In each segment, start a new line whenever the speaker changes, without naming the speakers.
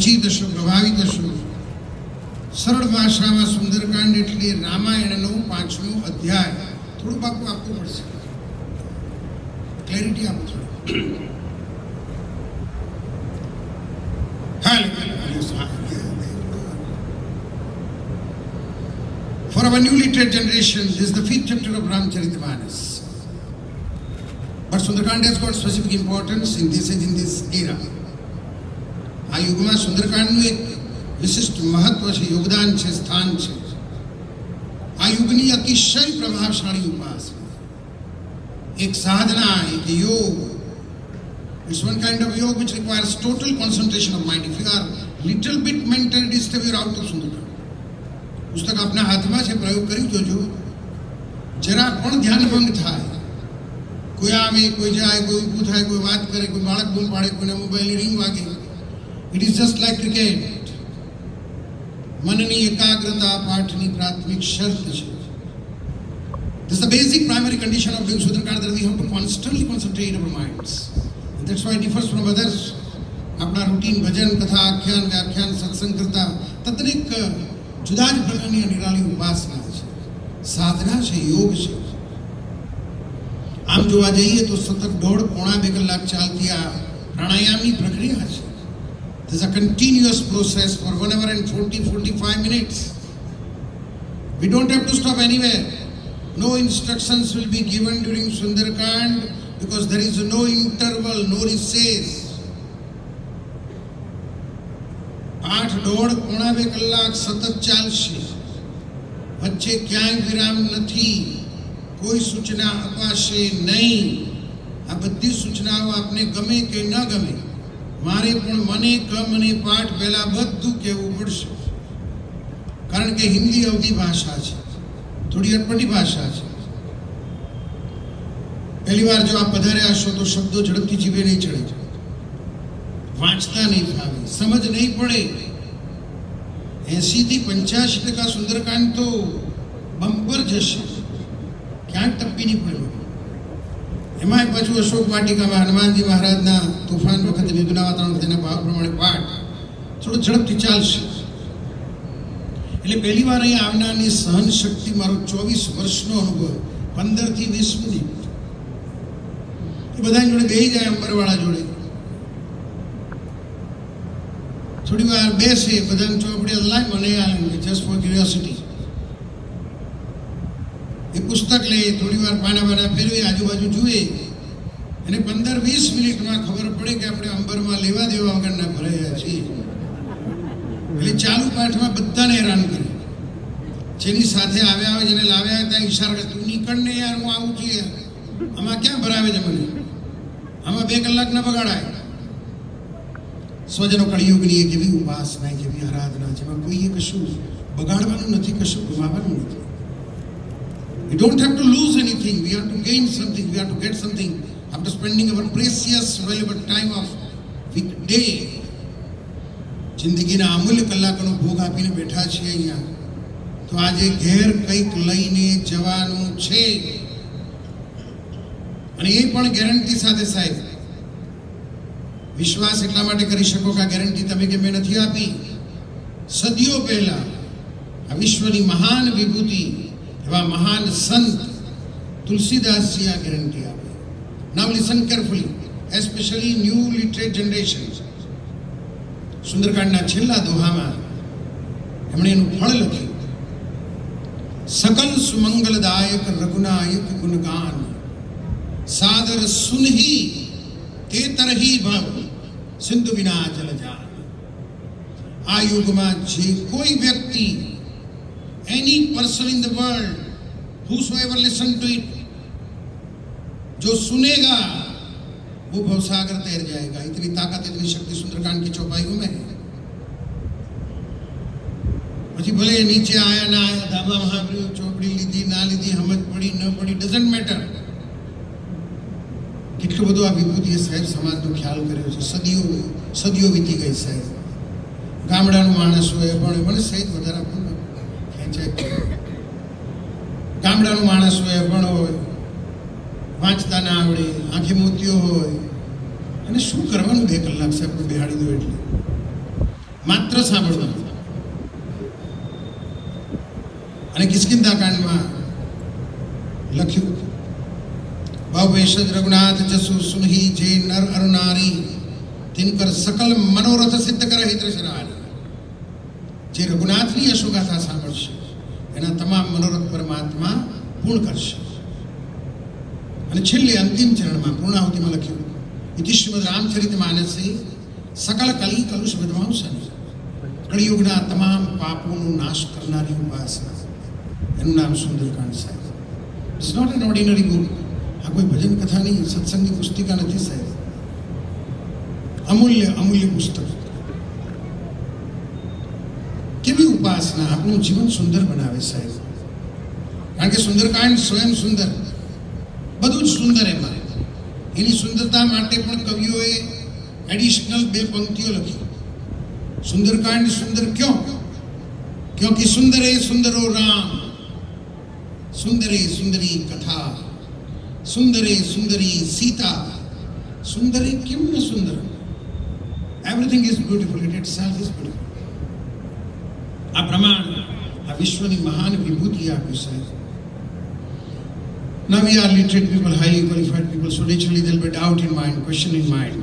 થશો, પ્રભાવિત થશો. સરળ ભાષામાં સુંદરકાંડ એટલે રામાયણનો 5મો અધ્યાય. થોડું પાકું આપવું પડશે, ક્લેરિટી આપો થોડું. For our new literate generation, this is the 5th chapter of Ramcharitmanas. But Sundarkand has got specific importance in this age, in this era. આ યુગમાં સુંદરકાંડનું એક વિશિષ્ટ મહત્વ છે, યોગદાન છે, સ્થાન છે. આ યુગની અતિશય પ્રભાવશાળી ઉપાસના, એક સાધના, એક યોગ. It's one kind of yoga which requires total concentration of mind. If you are little bit mentally disturbed, you are out of Sundarkand. પુસ્તક આપના હાથમાં છે, પ્રયોગ કરી જોજો. જરા પણ ધ્યાન ભંગ થાય, કોઈ આવે, કોઈ જાય, કોઈ ઊભું થાય, કોઈ વાત કરે, કોઈ બાળક બૂમ પાડે, કોઈને મોબાઈલની રિંગ વાગે. It is just like cricket. મનની એકાગ્રતા પાઠની પ્રાથમિક શરત છે. This is the basic primary condition of doing Sundarkand, that we have to constantly concentrate our minds. And that's why it differs from others. આપણા રૂટીન ભજન, કથા, આખ્યાન, વ્યાખ્યાન, સત્સંગ કરતા તદ્દનિક જુદા જ પ્રકારની નિરાળી ઉપાસના છે, સાધના છે, યોગ છે. આમ જોવા જઈએ તો સતત 1.5-2 કલાક ચાલતી આ પ્રાણાયામની પ્રક્રિયા છે. This is a continuous process for 1 hour and 40-45 minutes. We don't have to stop anywhere. No instructions will be given during Sundarkand because there is no interval, no recess. 8-1.5 કલાક સતત ચાલશે, વચ્ચે ક્યાંય વિરામ નથી, કોઈ સૂચના અપાશે નહીં. આ બધી સૂચનાઓ આપને ગમે કે ન ગમે, મારે પણ મને મને પાઠ પહેલા બધું કહેવું પડશે, કારણ કે હિન્દી અવધી ભાષા છે, થોડી અટપટી ભાષા છે. પહેલી વાર જો આપ પધાર્યા હશો તો શબ્દો ઝડપથી જીભે નહીં ચડે, વાંચતા નહીં ફાવે, સમજ નહીં પડે. 80-85% સુંદરકાંડ તો બમ્પર જશે, ક્યાંક ટપ્પી નહીં પડે. એમાંય પાછું અશોક વાટિકામાં હનુમાનજી મહારાજના તોફાન વખતે નિધુના વાતાવરણ તેના ભાવ પ્રમાણે પાઠ થોડો ઝડપથી ચાલશે. એટલે પહેલી વાર અહીં આવનારની સહન શક્તિ મારો 24 વર્ષનો અનુભવ, 15-20 મિનિટ એ બધા જોડે બેસી જાય, અંબરવાળા જોડે થોડી વાર બેસે, બધાને ચોપડી લાય મને જસ્ટ ફોર ક્યુરિયોસિટી. એ પુસ્તક લે, થોડી વાર પાના ફેરવી, આજુબાજુ જુએ, અને 15-20 મિનિટમાં ખબર પડે કે આપણે અંબરમાં લેવા દેવા વગરના ભરાયા છીએ. એટલે ચાલુ પાઠમાં બધાને હેરાન કરે. જેની સાથે આવ્યા હોય, જેને લાવ્યા હોય, ત્યાં ઈશારો કરે, તું નીકળ ને યાર, હું આવું છું યાર, આમાં ક્યાં ભરાવે છે મને, આમાં 2 કલાક ના બગાડાય. સ્વજનો કળિયુગની એક એવી ઉપાસના, એક એવી આરાધના જેમાં કોઈએ કશું બગાડવાનું નથી, કશું ગુમાવવાનું નથી. We don't have to lose anything. We have to gain something. We have to get something after spending our precious, valuable time of weekday. જિંદગીના અમૂલ્ય કલાકોનો ભોગ આપીને બેઠા છીએ અહીંયા, તો આજે ઘેર કંઈક લઈને જવાનું છે. અને એ પણ ગેરંટી સાથે. સાહેબ, વિશ્વાસ એટલા માટે કરી શકો કે આ ગેરંટી તમે કે મેં નથી આપી. સદીઓ પહેલા આ વિશ્વની મહાન વિભૂતિ એવા મહાન સંત તુલસીદાસજી આ ગેરંટી આપે. Now listen carefully, especially new literate generation. સુંદરકાંડના છેલ્લા દોહામાં એમણે એનું ફળ લખ્યું: સકલ સુમંગલદાયક રઘુનાયક ગુણગાન, સાદર સુનહી તે તરહી ભવ, સિંધુ વિના જલ જાન. આ યુગમાં જે કોઈ વ્યક્તિ, any person in the world, whosoever listen to it, जो सुनेगा वो भवसागर तैर जाएगा. इतनी ताकत, इतनी शक्ति सुंदरकांड की चौपाइयों में है. પછી ભલે નીચે આયા ના આયા, ધાબા મહાપ્રભુ ચોપડી લીધી ના લીધી, સમજ પડી ન પડી, ડઝન્ટ મેટર. કેટલું બધું આ વિભૂતિએ સાહેબ સમાજનો ખ્યાલ કર્યો છે. સદીઓ વીતી ગઈ સાહેબ. ગામડાનું માણસ હોય પણ મને સહેજ વધારે પણ ખેંચાય. ગામડાનું માણસ હોય પણ હોય, વાંચતા ના આવડે, આંખે મોતીઓ હોય, અને શું કરવાનું 2 કલાક સાહેબ બેહાડી દો એટલે. માત્ર સાંભળવાનું. અને કિષ્કિંધા કાંડમાં લખ્યું, ભવેશદ રઘુનાથ જસુ સુનહી જે નર અર નારી तिनकर सकल मनोरथ सिद्ध कर हितशरारी. જે રઘુનાથની યશોગાથા સાંભળશે એના તમામ મનોરથ પરમાત્મા પૂર્ણ કરશે. અને છેલ્લે અંતિમ ચરણમાં પૂર્ણાહુતિમાં લખ્યું, ઇતિ શ્રીમદ રામચરિત માનસે સકલ કલી કલુષ વિધ્વાંસન, કળિયુગના તમામ પાપોનો નાશ કરનારી ઉપાસના. એનું નામ સુંદરકાંડ સાહેબ. It's not an ordinary book. આ કોઈ ભજન કથાની સત્સંગની પુસ્તિકા નથી સાહેબ. અમૂલ્ય અમૂલ્ય પુસ્તક. કેવી ઉપાસના આપણું જીવન સુંદર બનાવે સાહેબ. કારણ કે સુંદરકાંડ સ્વયં સુંદર, બધું જ સુંદર એમાં. એની સુંદરતા માટે પણ કવિઓએ એડિશનલ 2 પંક્તિઓ લખી. સુંદરકાંડ સુંદર ક્यों? क्योंकि सुंदरे सुंदरो राम, सुंदरे सुंदरी कथा, सुंदरे सुंदरी सीता, सुंदरे किम न सुंदर. Everything is beautiful, it itself is beautiful. આ પ્રમાણ આ વિશ્વની મહાન વિભૂતિ આપ્યું સાહેબ. Now we are literate people, highly qualified people, so naturally there will be doubt in mind, question in mind.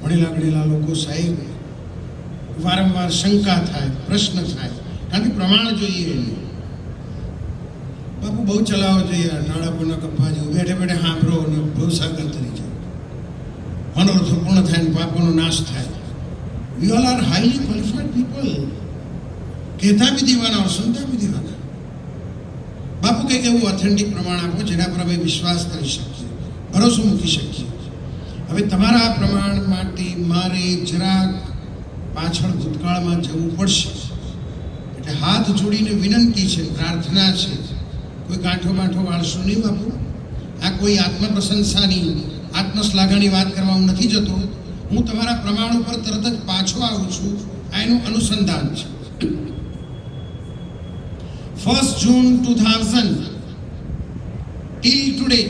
ભણેલા ગણેલા લોકો સાહેબ વારંવાર શંકા થાય, પ્રશ્ન થાય, કારણ કે પ્રમાણ જોઈએ એને. બાપુ બહુ ચલાવો જોઈએ, નાળાપોના કપ્પા જેવું બેઠે બેઠે સાંભળો અને ભવસાગર તરી જાય, મનોરથો પૂર્ણ થાય ને પાપોનો નાશ થાય. We all are highly qualified people. કહેતા બી દીવાના और सुनता भी दीवाना. બાપુ કંઈક એવું ઓથેન્ટિક પ્રમાણ આપો જેના પર અમે વિશ્વાસ કરી શકીએ, ભરોસો મૂકી શકીએ. હવે તમારા આ પ્રમાણ માટે મારે જરાક પાછળ ભૂતકાળમાં જવું પડશે. એટલે હાથ જોડીને વિનંતી છે, પ્રાર્થના છે, કોઈ ગાંઠો બાંઠો વાળશો નહીં બાપુ. આ કોઈ આત્મપ્રશંસાની, આત્મશ્લાઘાની વાત કરવા હું નથી જતો. હું તમારા પ્રમાણ ઉપર તરત જ પાછો આવું છું. આ એનું અનુસંધાન છે. 1st June 2000 till today,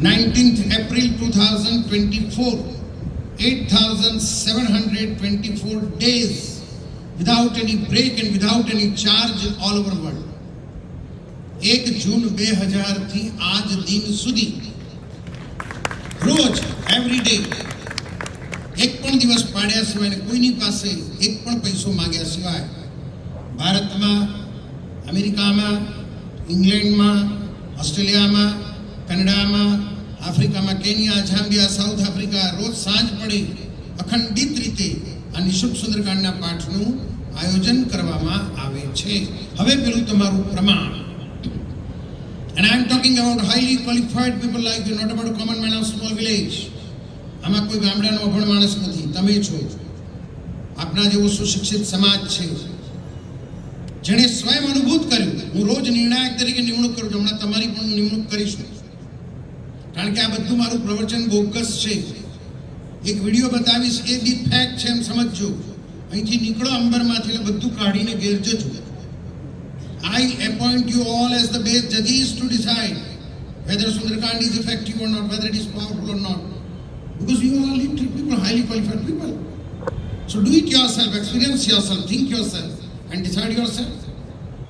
19th April 2024, 8,724 days without any break and without any charge all over the world. 1 જૂન 2000 થી આજ દિન સુધી રોજ એવરી ડે એક પણ દિવસ પાડ્યા સિવાય ને કોઈની પાસે એક પણ પૈસો માંગ્યા સિવાય ભારતમાં, અમેરિકામાં, ઇંગ્લેન્ડમાં, ઓસ્ટ્રેલિયામાં, કનાડામાં, આફ્રિકામાં, કેન્યા, ઝામ્બિયા, સાઉથ આફ્રિકા રોજ સાંજ પડે અખંડિત રીતે આ નિઃશુલ્ક સુંદરકાંડના પાઠનું આયોજન કરવામાં આવે છે. હવે પેલું તમારું પ્રમાણ. And I am talking about highly qualified people like you, not about a common man of small village. આમાં કોઈ ગામડાનો અભણ માણસ નથી, તમે છો. આપના જેવો સુશિક્ષિત સમાજ છે જેણે સ્વયં અનુભૂત કર્યું. હું રોજ નિર્ણાયક તરીકે નિમણૂક કરું છું, હમણાં તમારી પણ નિમણૂક કરીશું. કારણ કે આ બધું મારું પ્રવચન બોગસ છે. એક વિડીયો બતાવીશ, એ બી ફેક્ટ છે એમ સમજજો. અહીંથી નીકળો અંબરમાંથી એટલે બધું કાઢીને ઘેર જજો. I appoint you all as the base judges to decide whether Sundarkand is effective or not, whether it is powerful or not. Because you are literate people, highly qualified people. So do it yourself, experience yourself, think yourself and decide yourself.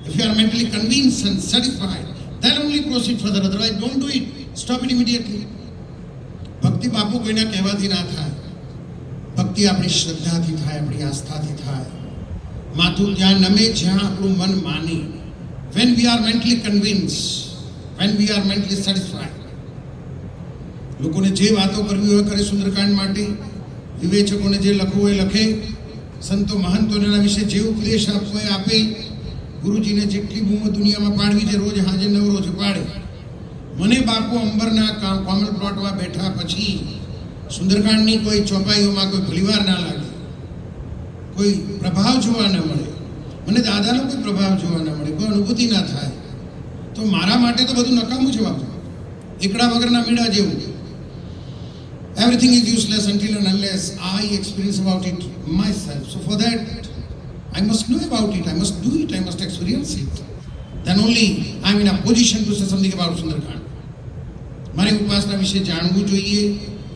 If you are mentally convinced and satisfied, then only proceed further. Otherwise don't do it. Stop it immediately. ભક્તિ બાપુ કોઈના કહેવાથી ના થાય. ભક્તિ આપણી શ્રદ્ધાથી થાય, આપણી આસ્થાથી થાય. માથું ત્યાં નમે જ્યાં આપણું મન માને. When we are mentally convinced, when we are mentally satisfied. લોકોને જે વાતો કરવી હોય કરે સુંદરકાંડ માટે, વિવેચકોને જે લખવું હોય લખે, સંતો મહંતોને એના વિશે જે ઉપદેશ આપવો હોય આપે, ગુરુજીને જેટલી બૂમો દુનિયામાં પાડવી છે રોજ હાજર નવરો છે પાડે. મને બાપુ અંબરના કોમલ પ્લોટમાં બેઠા પછી સુંદરકાંડની કોઈ ચોપાઈઓમાં કોઈ ભલીવાર ના લાગે, કોઈ પ્રભાવ જોવા ન મળે, મને દાદાનો કોઈ પ્રભાવ જોવા ન મળે, કોઈ અનુભૂતિ ના થાય, તો મારા માટે તો બધું નકામું છે બાપુ. એકડા વગરના મીડા જેવું. Everything is useless until and unless I experience about it myself. So for that, I must know about it, I must do it, I must experience it. Then only I am in a position to say something about Sundarkand. મારે ઉપાસના વિશે જાણવું જોઈએ,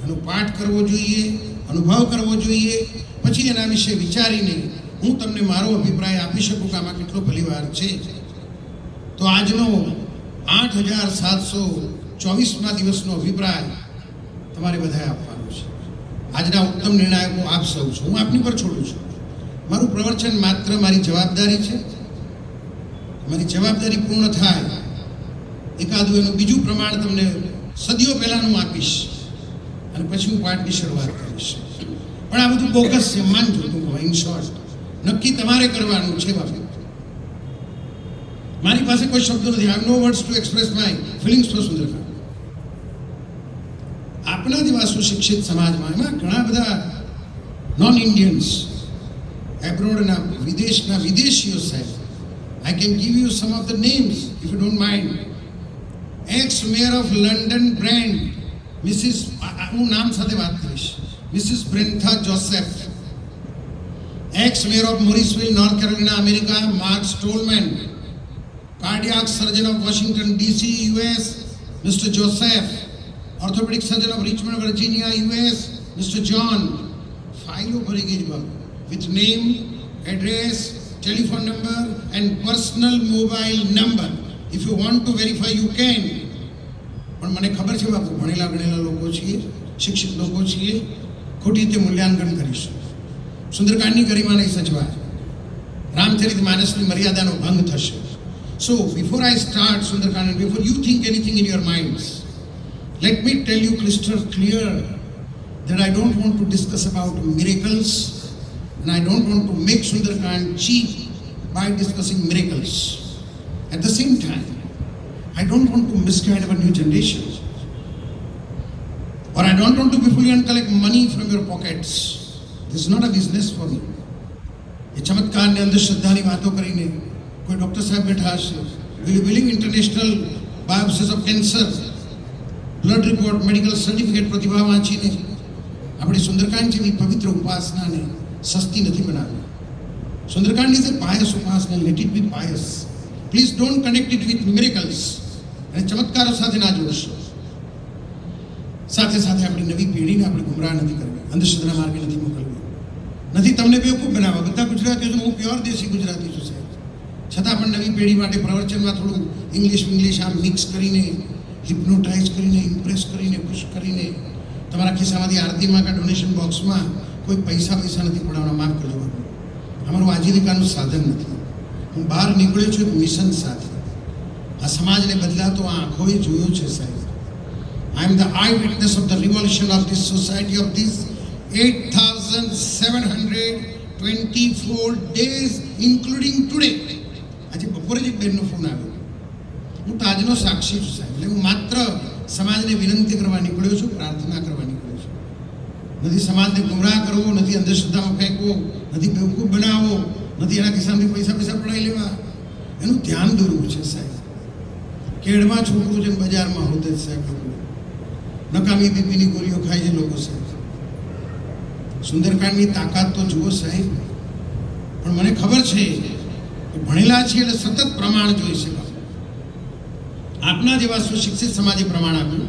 એનો પાઠ કરવો જોઈએ, અનુભવ કરવો જોઈએ, પછી એના વિશે વિચારીને હું તમને મારો અભિપ્રાય આપી શકું કે આમાં કેટલો ભલીવાર છે. તો આજનો 8724મા દિવસનો અભિપ્રાય તમારે બધાએ આપવાનો છે. આજના ઉત્તમ નિર્ણાયકો આપ સૌ છો. હું આપની પર છોડું છું. મારું પ્રવચન માત્ર મારી જવાબદારી છે. મારી જવાબદારી પૂર્ણ થાય એકાદું એનું બીજું પ્રમાણ તમને સદીઓ પહેલાનું આપીશ અને પછી હું પાઠની શરૂઆત કરીશ. પણ આ બધું બોગસ છે, માનજો. ટૂંકમાં ઇન શોર્ટ નક્કી તમારે કરવાનું છે. બાબત મારી પાસે કોઈ શબ્દો નથી. I have no words to express my feelings for Sunderkand. આપણા જેવા સુશિક્ષિત સમાજમાં એમાં ઘણા બધા નોન ઇન્ડિયન્સ, એબ્રોડના વિદેશના વિદેશીઓ સાહેબ, I can give you some of the names if you don't mind. Ex-mayor of London Brand, Mrs. હું નામ સાથે વાત કરીશ, Mrs. Brentha Joseph. Ex-mayor of Morrisville, North Carolina, America, Mark Stolman. Cardiac surgeon of Washington, D.C., U.S., Mr. Joseph. Orthopedic surgeon of Richmond, Virginia, U.S., Mr. John. File ભરી ગઈ with name, address, telephone number and personal mobile number. If you want to verify, you can. પણ મને ખબર છે બાપુ, ભણેલા ગણેલા લોકો છીએ, શિક્ષિત લોકો છીએ, ખોટી રીતે મૂલ્યાંકન કરીશું. સુંદરકાંડની ગરિમા નહીં સચવાય, રામચરિત માનસની મર્યાદાનો ભંગ થશે. So before I start Sundarkand and before you think anything in your minds, let me tell you crystal clear that I don't want to discuss about miracles. And I don't want to make Sundarkand cheap by discussing miracles. At the same time, I don't want to misguide our new generation. Or I don't want to be fully and collect money from your pockets. This is not a business for me. ये चमत्कार ने अंधश्रद्धाની વાતો કરીને કોઈ doctor સાહેબ બેઠા હશે, will you believe international biopsies of cancer, blood report, medical certificate પ્રતિભા વાંચીને આપણી સુંદરકાંડ જેવી પવિત્ર ઉપાસનાને સસ્તી નથી બનાવી. સુંદરકાંડ is a pious ઉપાસના. Let it be pious. Please don't connect it with miracles. અને ચમત્કારો સાથે ના જોડશો. સાથે સાથે આપણી નવી પેઢીને આપણે ગુમરાહ નથી કરવી, અંધશ્રદ્ધા માર્ગે નથી મોકલવી, નથી તમને બેવકૂફ બનાવવા. બધા ગુજરાતીઓ છું, હું પ્યોર દેશી ગુજરાતી છું સાહેબ, છતાં પણ નવી પેઢી માટે પ્રવચનમાં થોડું ઇંગ્લિશ આમ મિક્સ કરીને, હિપ્નોટાઇઝ કરીને, ઇમ્પ્રેસ કરીને, ખુશ કરીને તમારા ખિસ્સામાંથી આરતીમાં કે ડોનેશન બોક્સમાં કોઈ પૈસા નથી પડાવવાના. માફ કરજો બાપુ, અમારું આજીવિકાનું સાધન નથી. હું બહાર નીકળ્યો છું એક મિશન સાથે. આ સમાજને બદલાતો આ આંખોએ જોયો છે સાહેબ. I am the eyewitness of the revolution of this society of these 8,724 days including today. આજે બપોરે જ એક બહેનનો ફોન આવ્યો. હું તો આજનો સાક્ષી છું સાહેબ. એટલે હું માત્ર સમાજને વિનંતી કરવા નીકળ્યો છું, પ્રાર્થના કરવા નીકળ્યો છું. નથી સમાજને ગુમરાહ કરવો, નથી અંધશ્રદ્ધામાં ફેંકવો, નથી બેવકૂફ બનાવવો, નથી એના કિસ્સામાંથી પૈસા પડાવી લેવા. એનું ધ્યાન દોરવું છે સાહેબ. કેળમાં છોકરું છે, બજારમાં હોતે સાહેબ લોકો નકામી બીપીની ગોળીઓ ખાય છે લોકો સાહેબ. સુંદરકાંડની તાકાત તો જુઓ સાહેબ. પણ મને ખબર છે કે ભણેલા છીએ એટલે સતત પ્રમાણ જોઈશે. આપના જેવા સુશિક્ષિત સમાજે પ્રમાણ આપ્યું,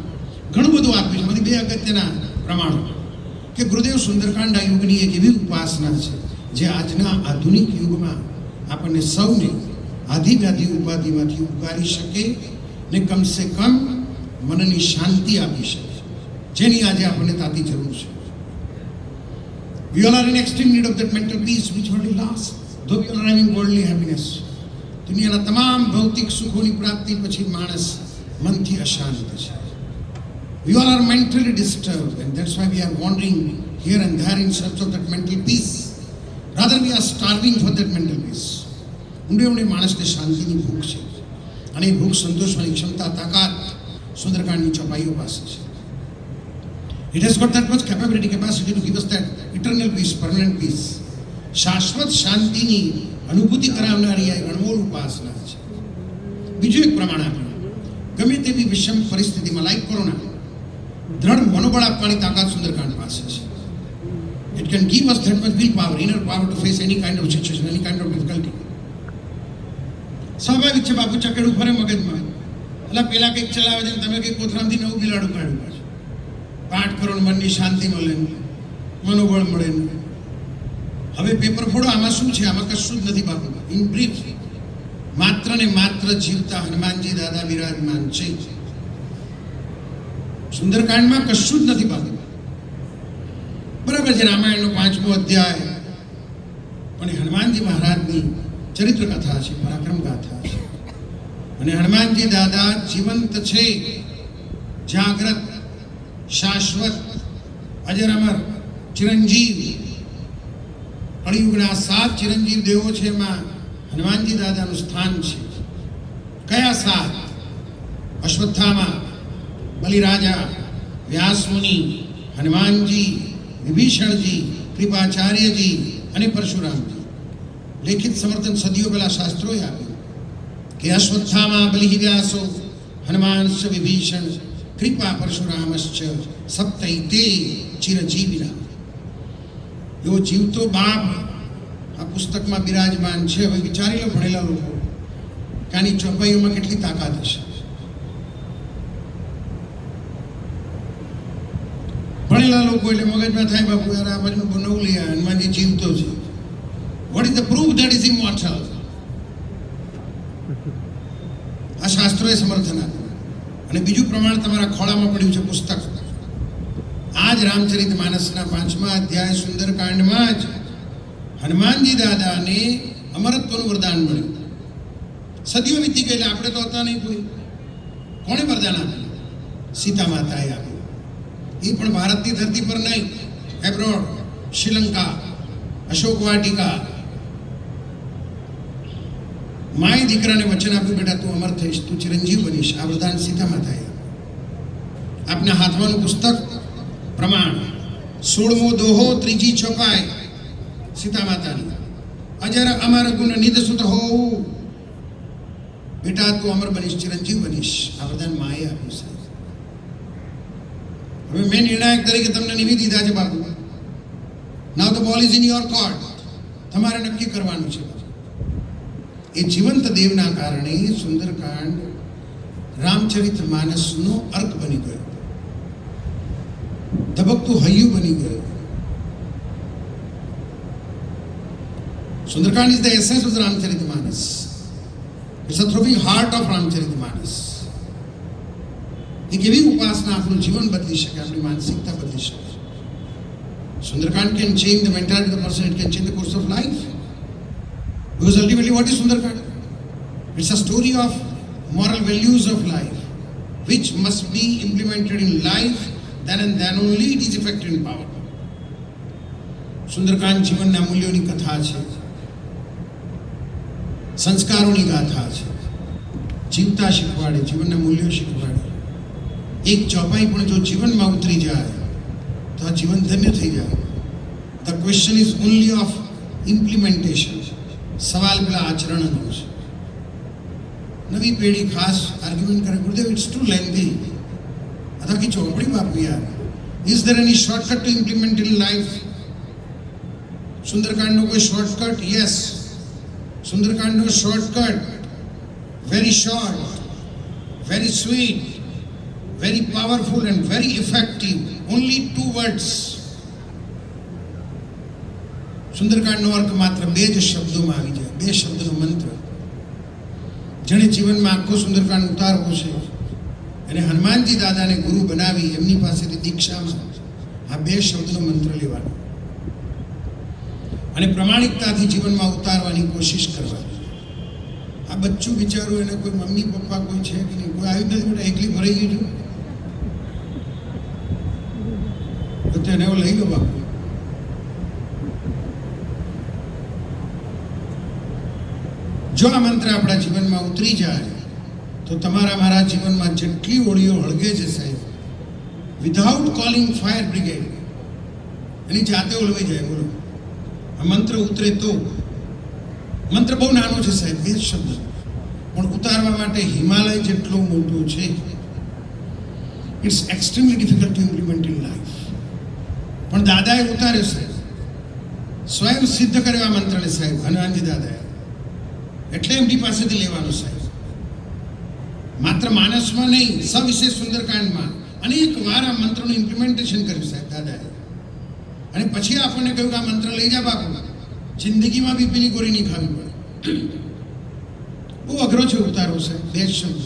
ઘણું બધું આપ્યું છે. બધી બે અગત્યના પ્રમાણો કે ગુરુદેવ સુંદરકાંડ આ યુગની એક એવી ઉપાસના છે જે આજના આધુનિક યુગમાં આપણને સૌને આધિવ્યાધિ ઉપાધિમાંથી ઉગારી શકે ને કમસે કમ મનની શાંતિ આપી શકે, જેની આજે આપણને તાતી જરૂર છે. We all are in extreme need of that mental peace which only lasts, though we all are having worldly happiness. દુનિયાના તમામ ભૌતિક સુખોની પ્રાપ્તિ પછી માણસ મનથી અશાંત છે. We all are mentally disturbed and that's why we are wandering here and there in search of that mental peace. Rather we are starving for that mental peace. ઊંડે માણસને શાંતિની ભૂખ છે અને એ ભૂખ સંતોષવાની ક્ષમતા, તાકાત સુંદરકાંડની ચોપાઈઓ પાસે છે. It has got that much capacity to give us that eternal peace, permanent peace. શાશ્વત શાંતિની અનુભૂતિ કરાવનારી આ અણમોલ ઉપાસના છે. બીજું એક પ્રમાણ આપ્યું, ગમે તેવી વિષમ પરિસ્થિતિમાં લાઈક કોરોના દ્રઢ મનોબળ આપવાની તાકાત સુંદરકાંડ પાસે છે. It can give us that much willpower, inner power to face any kind of situation, any kind of difficulty. સ્વાભાવિક છે બાપુ, ચકેડું ફરે મગજમાં, એટલે પેલા કંઈક ચલાવે છે, તમે કંઈક કોથરામથી નવું બિલાડું કાઢ્યું, પાઠ કરો, મનની શાંતિ મળે. મનોબળ મળે નહીં. હવે પેપર ફોડો, આમાં શું છે? આમાં કશું જ નથી બાપુ. ઇન બ્રીફ, માત્ર ને માત્ર જીવતા હનુમાનજી દાદા વિરાજમાન છે. સુંદરકાંડમાં કશું જ નથી બાપુ. બરાબર છે, રામાયણનો 5મો અધ્યાય, પણ એ હનુમાનજી મહારાજની ચરિત્ર કથા છે, પરાક્રમ ગાથા છે. અને હનુમાનજી દાદા જીવંત છે, જાગ્રત, શાશ્વત, અજર અમર, ચિરંજીવ. કળિયુગના 7 ચિરંજીવ દેવો છે, એમાં હનુમાનજી દાદાનું સ્થાન છે. કયા 7? અશ્વત્થામા, બલિરાજા, વ્યાસમુનિ, હનુમાનજી, વિભીષણજી, કૃપાચાર્યજી અને પરશુરામજી. લેખિત સમર્થન સદીઓ પહેલા શાસ્ત્રોએ આપ્યું કે અશ્વત્થામા બલિ વ્યાસો હનુમાનશ્ચ વિભીષણ કૃપા પરશુરામશ્ચ સપ્તૈતે ચિરજીવિના. એવો જીવતો બાપ આ પુસ્તકમાં બિરાજમાન છે. હવે વિચારી લો ભણેલા લોકો કે આની ચોપાઈઓમાં કેટલી તાકાત હશે. ભણેલા લોકો એટલે મગજમાં થાય બાપુ યાર આ બાજુ નવું લઈ આવ્યા, હનુમાનજી જીવતો છે. What is the proof that is ઇમોર્ટલ? આ શાસ્ત્રોએ સમર્થન આપ્યું. અને બીજું પ્રમાણ તમારા ખોળામાં પડ્યું છે પુસ્તક. આ જ રામચરિત માનસના 5મા અધ્યાય સુંદરકાંડમાં જ હનુમાનજી દાદાને અમરત્વનું વરદાન મળ્યું. સદીઓ વીતી ગયેલા, આપણે તો હતા નહીં કોઈ. કોણે વરદાન આપ્યું? સીતા માતાએ આપ્યું. એ પણ ભારતની ધરતી પર નહીં, abroad, Sri Lanka, Ashok Vatika. My દીકરાને વચન આપ્યું, બેટા તું અમર થઈશ, તું ચિરંજીવ બનીશ. આ વરદાન સીતા માતાએ. આપના હાથમાંનું પુસ્તક પ્રમાણ 16મો દોહો, 3જી ચોપાઈ, સીતા માતાની. અજર અમર ગુણ નિધ સુત હોવું, બેટા તું અમર બનીશ, ચિરંજીવ બનીશ. આ વરદાન માએ આપ્યું છે. હવે મેં નિર્ણાયક તરીકે તમને નિમી દીધા છે બાપુ. નાઉ the ball is in your court. તમારે નક્કી કરવાનું છે. એ જીવંત દેવના કારણે સુંદરકાંડ રામચરિત માનસનો અર્ક બની ગયો, ધબકતું હૈયું બની ગયું. Sundarkand is the essence of Ramcharit Manas. It's a throbbing heart of Ramcharit Manas. એક એવી ઉપાસના આપણું જીવન બદલી શકે, આપણી માનસિકતા બદલી શકે. Sunderkand can change the mentality of the person, it can change the course of life. Because ultimately what is Sundarkand? It's a story of moral values of life which must be implemented in life, then and then only it is effective in power. Sunderkand જીવનના મૂલ્યોની કથા છે, સંસ્કારોની ગાથા છે. જીવતા શીખવાડે, જીવનના મૂલ્યો શીખવાડે. એક ચોપાઈ પણ જો જીવનમાં ઉતરી જાય તો આ જીવન ધન્ય થઈ જાય. The question is only of implementation. સવાલ પેલા આચરણનો છે. નવી પેઢી ખાસ આર્ગ્યુમેન્ટ કરે, ગુરુદેવ ઇટ્સ ટુ લેન્ધી. અથવા કે ચોપડી બાપુ યાર, is there any shortcut to implement in life? સુંદરકાંડનો કોઈ શોર્ટકટ? યસ, સુંદરકાંડનો shortcut very short, very sweet, very powerful and very effective. Only 2 words. સુંદરકાંડનો અર્થ માત્ર 2 જ શબ્દોમાં આવી જાય, 2 શબ્દનો મંત્ર. જેણે જીવનમાં આખો સુંદરકાંડ ઉતારવો છે અને હનુમાનજી દાદાને ગુરુ બનાવી એમની પાસેથી દીક્ષામાં આ 2 શબ્દનો મંત્ર લેવાનો અને પ્રમાણિકતાથી જીવનમાં ઉતારવાની કોશિશ કરવાની. આ બચ્ચું બિચારું, એને કોઈ મમ્મી પપ્પા કોઈ છે કે નહીં, કોઈ આવ્યું નથી, બેટા એકલી ભરાઈ ગયું તો તેને એવું લઈ લો બાપુ. જો આ મંત્ર આપણા જીવનમાં ઉતરી જાય તો તમારા મારા જીવનમાં જેટલી ઓળીઓ હળગે છે સાહેબ, વિધાઉટ કોલિંગ ફાયર બ્રિગેડ, એની જાતે ઓલવાઈ જાય. બોલો, આ મંત્ર ઉતરે તો. મંત્ર બહુ નાનો છે સાહેબ, 2 શબ્દ, પણ ઉતારવા માટે હિમાલય જેટલો મોટો છે. It's extremely difficult to implement in life. પણ દાદાએ ઉતાર્યો સાહેબ, સ્વયં સિદ્ધ કર્યો આ મંત્રને સાહેબ, હનુમાનજી દાદાએ. એટલે એમની પાસેથી લેવાનું સાહેબ. માત્ર માનસમાં નહીં, સવિશેષ સુંદરકાંડમાં અનેક વાર આ મંત્રનું ઇમ્પ્લિમેન્ટેશન કર્યું સાહેબ દાદાએ. અને પછી આપણને કહ્યું કે આ મંત્ર લઈ જા બાપુ, જિંદગીમાં બીપીની ગોળી નહીં ખાવી પડે. બહુ અઘરો છે ઉતારો સાહેબ. બે જ શબ્દ.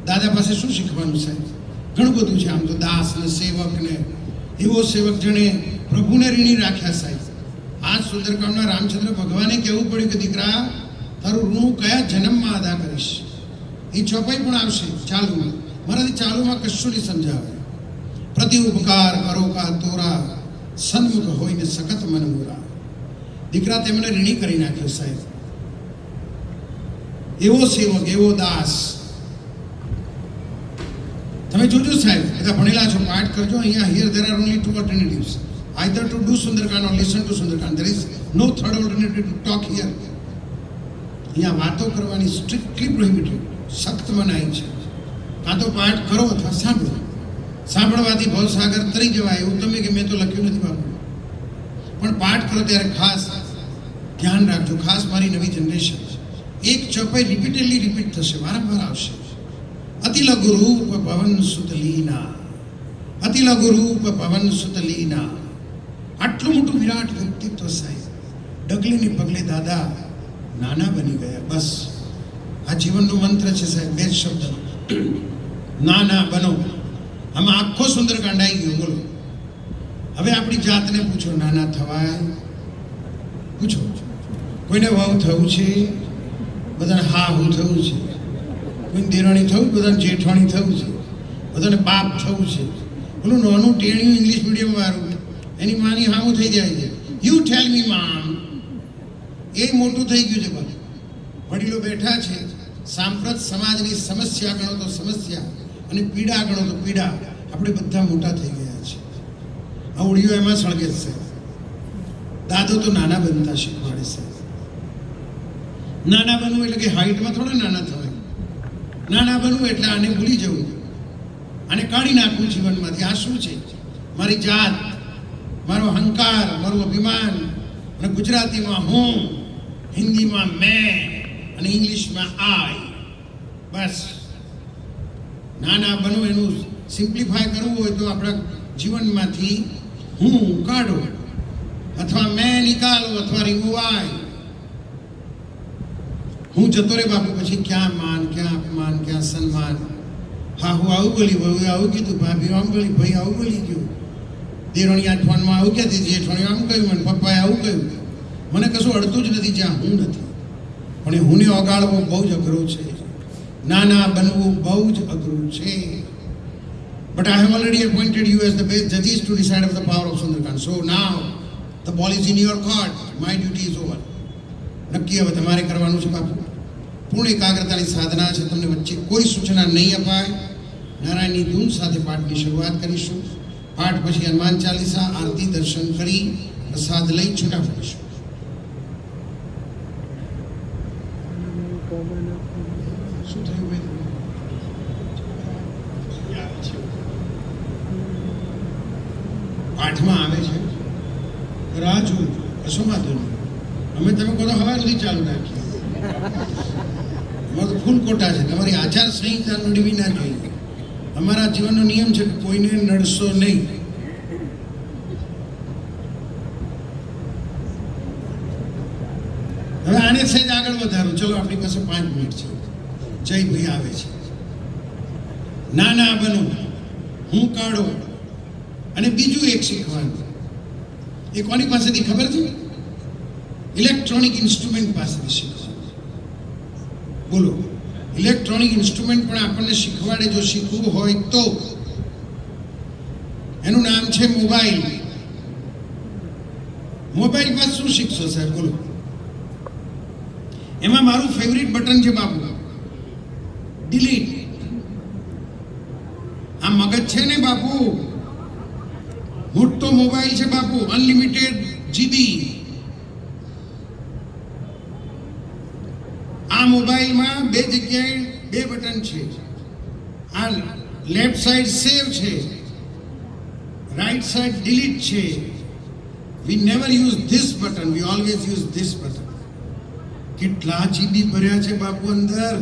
દાદા પાસે શું શીખવાનું સાહેબ? ઘણું બધું છે. આમ તો દાસ ને સેવક ને એવો સેવક જેણે પ્રભુને ઋણી રાખ્યા સાહેબ. આ સુંદરકાંડમાં રામચંદ્ર ભગવાને કહેવું પડ્યું કે દીકરા, તારું ઋણ કયા જન્મમાં અદા કરીશ. એ ચોપાઈ પણ આવશે ચાલુમાં. મારાથી ચાલુમાં કશું નહીં સમજાવે. પ્રતિ ઉપકાર કરો કા તોરા, સન્મુખ હોઈને સખત મન મોરા. દીકરા, તેમણે ઋણી કરી નાખ્યો સાહેબ. એવો સેવક, એવો દાસ. તમે જોજો સાહેબ, બધા ભણેલા છો, પાઠ કરજો. અહીંયા here there are only two alternatives, either to do Sundarkand or listen to Sundarkand. There is no third alternative to talk here. અહીંયા વાતો કરવાની સ્ટ્રિક્ટલી પ્રોહિબિટેડ, સખ્ત મનાઈ છે. કાં તો પાઠ કરો અથવા સાંભળો. સાંભળવાથી ભવસાગર તરી જવાય એવું તમે કે મેં તો લખ્યું નથી બાપુ. પણ પાઠ કરો ત્યારે ખાસ ધ્યાન રાખજો. ખાસ મારી નવી જનરેશન, એક ચોપાઈ રિપીટેડલી રિપીટ થશે, વારંવાર આવશે. અતિ લઘુ રૂપ પવન સુત લીના, અતિ લઘુ રૂપ પવન સુત લીના. આટલું મોટું વિરાટ વ્યક્તિત્વ સાહેબ, ડગલે ને પગલે દાદા નાના બની ગયા. બસ આ જીવનનો મંત્ર છે સાહેબ. બે જ શબ્દ, નાના બનો. આમાં આખો સુંદરકાંડ આવી ગયો. બોલો, હવે આપણી જાતને પૂછો, નાના થવાય? પૂછો. કોઈને વહુ થવું છે? બધાને હા હું થવું છે. કોઈને દેરાણી થવું, બધાને જેઠાણી થવું છે. બધાને બાપ થવું છે. પેલું નાનું ટેણિયું ઇંગ્લિશ મીડિયમ વાળું, એની માની હાવું થઈ જાય છે. યુ ટેલ મી મામ. એ મોટું થઈ ગયું છે. બધું વડીલો બેઠા છે. સાંપ્રત સમાજની સમસ્યા ગણો તો સમસ્યા, અને પીડા ગણો તો પીડા. આપણે બધા મોટા થઈ ગયા છે. આ ઉડીઓ એમાં સળગે છે. દાદો તો નાના બનતા શીખવાડે છે. નાના બનવું એટલે કે હાઈટમાં થોડા નાના થવાય. નાના બનવું એટલે આને ભૂલી જવું, આને કાઢી નાખવું જીવનમાંથી. આ શું છે? મારી જાત, મારો અહંકાર, મારું અભિમાન. અને ગુજરાતીમાં હું, હિન્દીમાં મેં, અને ઇંગ્લિશમાં આઈ. બસ નાના બનો. એનું સિમ્પ્લિફાય કરવું હોય તો આપણા જીવનમાંથી હું કાઢો, અથવા મેં નિકાલો, અથવા રિમૂવ આઈ. હું જતો રે બાપુ, પછી ક્યાં માન, ક્યાં અપમાન, ક્યાં સન્માન. હા હું આવું બોલી, વહુ આવું કીધું, ભાભી આમ બોલી, ભાઈ આવું બોલી ગયું, દેરોણી આઠવાનમાં આવું કહેતી, જેઠવાણી આમ કહ્યું, મને પપ્પાએ આવું કહ્યું. મને કશું અડતું જ નથી જ્યાં હું નથી. પણ એ હુંને ઓગાળવો બહુ જ અઘરું છે. નાના બનવું બહુ જ અઘરું છે. But I have already appointed you as the best judges to decide of the power of Sundarkand. So now the ball is in your court. My duty is over. નક્કી હવે તમારે કરવાનું છે બાપુ. પૂર્ણ એકાગ્રતાની સાધના છે. તમને વચ્ચે કોઈ સૂચના નહીં અપાય. નારાયણની ધૂન સાથે પાઠની શરૂઆત કરીશું. પાઠ પછી હનુમાન ચાલીસા, આરતી, દર્શન કરી પ્રસાદ લઈ છૂટા પડીશું. શું થયું ભાઈ? પાઠમાં આવે છે, રાહ જોઉં, કશો વાંધો નહીં. અમે તમે કહો હવે નથી ચાલુ રાખીએ. અમારું તો ફૂલ કોટા છે. તમારી આચાર સંહિતા નડવી ના જોઈએ. અમારા જીવનનો નિયમ છે કે કોઈને નડશો નહીં. હવે આને સહેજ આગળ વધારો. ચલો, આપણી પાસે 5 મિનિટ છે. જય ભાઈ આવે છે. નાના બનો, હું કાઢો. અને બીજું એક શીખવાનું, એ કોની પાસેથી ખબર છે? ઇલેક્ટ્રોનિક ઇન્સ્ટ્રુમેન્ટ પાસેથી શીખવાનું. બોલો, ઇલેક્ટ્રોનિક ઇન્સ્ટ્રુમેન્ટ પણ આપણને શીખવાડે. જો શીખવું હોય તો એનું નામ છે મોબાઈલ. મોબાઈલ પર શું શીખશો સાહેબ? બોલો. એમાં મારું ફેવરિટ બટન છે બાપુ, ડિલીટ. આ મગજ છે ને બાપુ, મોટો મોબાઈલ છે બાપુ, અનલિમિટેડ જીબી. આ મોબાઈલમાં 2 જગ્યાએ 2 બટન છે. આ લેફ્ટ સાઈડ સેવ છે, રાઈટ સાઈડ ડિલીટ છે. વી never use this button, V always use this button. કેટલા જીબી ભર્યા છે બાપુ અંદર.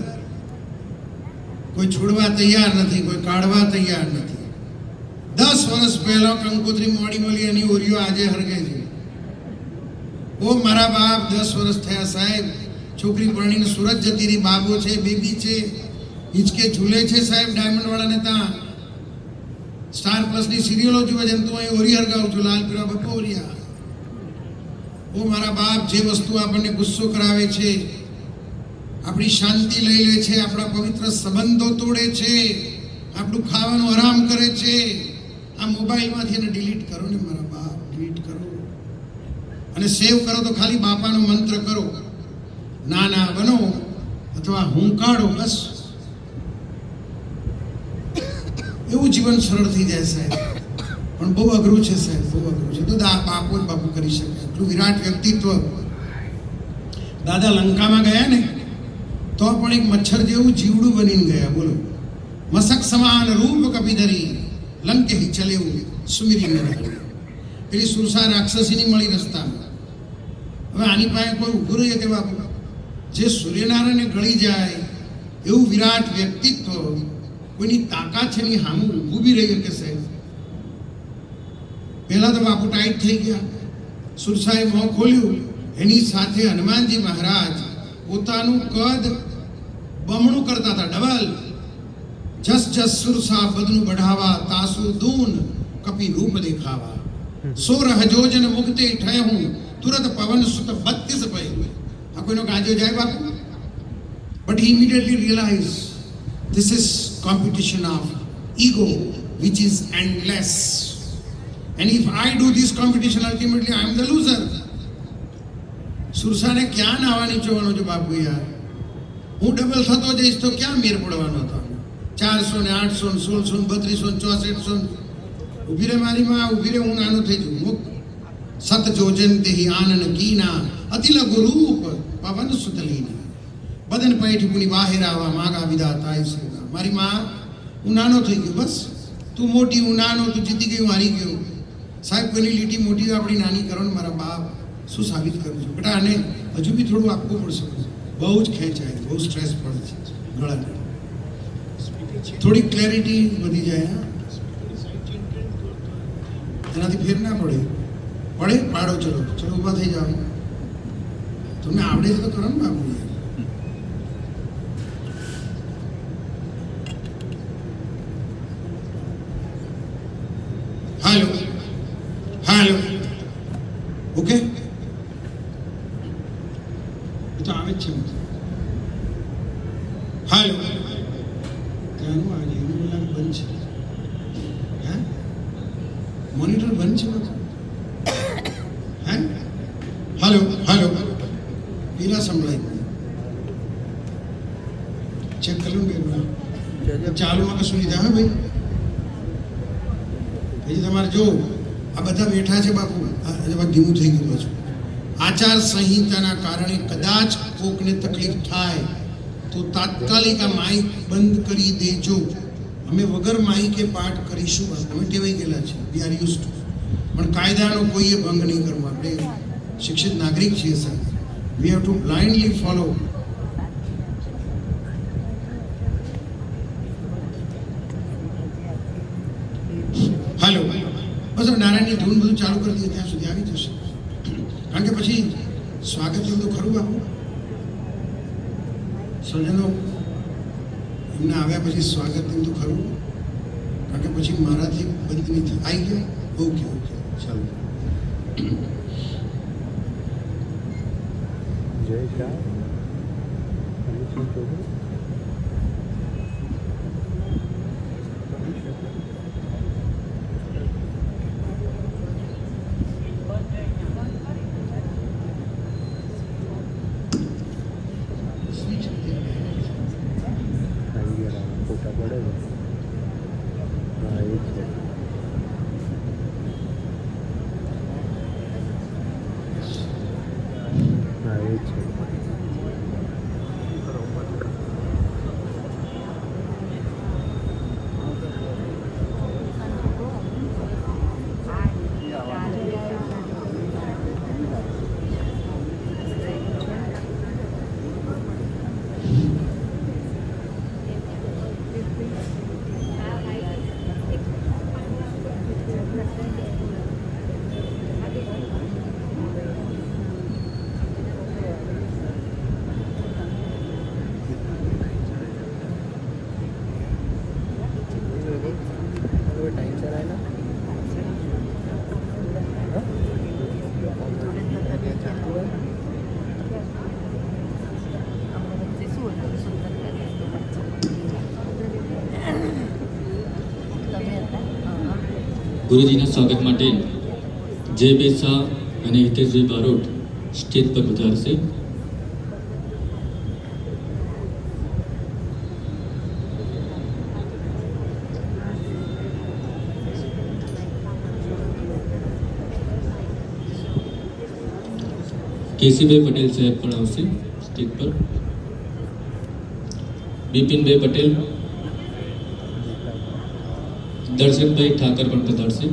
કોઈ છોડવા તૈયાર નથી, કોઈ કાઢવા તૈયાર નથી. 10 વર્ષ પહેલા કંકોત્રી મોડી મળી એની ઓરીઓ આજે હરગે છે. ઓ મારા બાપ 10 વર્ષ થયા સાહેબ, છોકરી પરણીને સુરત જતી રહી, બાબો છે, બેબી છે, હિંચકે ઝૂલે છે સાહેબ. ડાયમંડ વાળાને ત્યાં સ્ટાર પ્લસ ની સિરિયલો જોવે છે, તો અહીં ઓરી હરગાવું છું, લાલ પીળા બપોરિયા. ઓ મારા બાપ, જે વસ્તુ આપણને ગુસ્સો કરાવે છે, આપણી શાંતિ લઈ લે છે, આપણા પવિત્ર સંબંધો તોડે છે, આપણું ખાવાનું આરામ કરે છે, આ મોબાઈલમાંથી એને ડિલીટ કરો ને મારા બાપ, ડિલીટ કરો. અને સેવ કરો તો ખાલી બાપાનો મંત્ર કરો, નાના બનો અથવા હુંકારો, બસ એવું જીવન સરળ થઈ જાય સાહેબ. પણ બહુ અઘરું છે સાહેબ, બહુ અઘરું છે. તો બાપુ જ બાપુ કરી શકે. એટલું વિરાટ વ્યક્તિત્વ. દાદા લંકામાં ગયા ને તો પણ એક મચ્છર જેવું જીવડું બનીને ગયા. બોલો, મસક સમાન રૂપ કપિધરી લંકે હી ચલેવું સુમિરી નરાણી. પેલી સુરસા રાક્ષસીની મળી રસ્તામાં. હવે આની પાસે કોઈ ઉભું રહીએ કે બાપુ, જે સૂર્યનારાયણને ગળી જાય એવું વિરાટ વ્યક્તિત્વ, કોઈની તાકાત છે ની સામું ઊભું બી રહી શકે સાહેબ. પહેલા તો બાપુ ટાઈટ થઈ ગયા. સુરસાએ મોં ખોલ્યું, એની સાથે હનુમાનજી મહારાજ પોતાનું કદ બમણું કરતા હતા, ડબલ. જસ જસ સુરસા બદનું બઢાવા, તાસુ દૂન કપી રૂપ દેખાવા. 16 જોજન મુક્તે ઠય હું, તુરત પવન સુત 32 ભય. આ કોઈનો ગાજો જાય બાપુ? But he immediately realized this is competition of ego which is endless, and if I do this competition, ultimately I am the loser. સુરસાને ક્યાં નાવાની જોવાનો છે બાપુ યાર? હું ડબલ થતો જઈશ તો ક્યાં મેર પડવાનો હતો? 400 ને 800 ને 1600 ને 3200 ને 6400. ઉભી રે મારી માં, ઉભી રે, હું નાનો થઈ જઉં. મુક સત જોજન તેહી આનન કીના, અતિલ ગુરૂપ પવન સુતલીના. બદન પૈઠ પુની બાહેર આવા માગા વિધાતા સેવા. મારી માં, હું નાનો થઈ ગયો, બસ તું મોટી, હું નાનો, તું જીતી ગઈ, હું હારી ગયો. સાહેબ, કોઈની લીટી મોટી આપણી નાની કરો ને મારા બાપ, શું સાબિત કરું છું બેટા? આને હજુ બી થોડું આપવું પડશે. બહુ જ ખેંચાય, બહુ સ્ટ્રેસ પડે છે ગળાને. થોડી ક્લેરિટી વધી જાય. એનાથી ફેર ના પડે. પડે પાડો, ચલો ચલો ઊભા થઈ જાઓ. તમને આવડે છે તો કરો ને બાપુ. હાલો હાલો, ઓકે, તો આવે જ છે. હાલો, ત્યાંનું આજે એનું બોલાનું બંધ છે. હે, મોનિટર બંધ છે બધું. હે, હાલો હાલો, પેલા સંભળાય. ચેક કરી લો બે. ચાલુમાં કશું લીધા? હા ભાઈ, પછી તમારે જો આ બધા બેઠા છે બાપુ, ધીમું થઈ ગયું પાછું. આચાર સંહિતાના કારણે કદાચ કોકને તકલીફ થાય તો તાત્કાલિક આ માઇક બંધ કરી દેજો. અમે વગર માઇકે પાઠ કરીશું. અમે ટેવાઈ ગયેલા છે, વી આર યુઝ ટુ. પણ કાયદાનો કોઈએ ભંગ નહીં કરવો. આપણે શિક્ષિત નાગરિક છીએ sir. We have to blindly follow. હાલો, બસ નારાયણની ધૂન બધું ચાલુ કરી દઈએ, ત્યાં સુધી આવી જશે. કારણ કે પછી સ્વાગત એવું તો ખરું બાપુ. સર્જનો એમને આવ્યા પછી સ્વાગત એવું તો ખરું. કારણ કે પછી મારાથી બંધ નહીં થાય. આવી ગયો? ઓકે ઓકે, ચાલો. જય શાહ.
ગુરુજીના સ્વાગત માટે જયભાઈ શાહ અને હિતેશભાઈ બારોટ સ્ટેજ પર પધારશે. કેસીભાઈ પટેલ સાહેબ પણ આવશે સ્ટેજ પર. બિપિનભાઈ પટેલ, દર્શકભાઈ ઠાકર પણ પધારશે.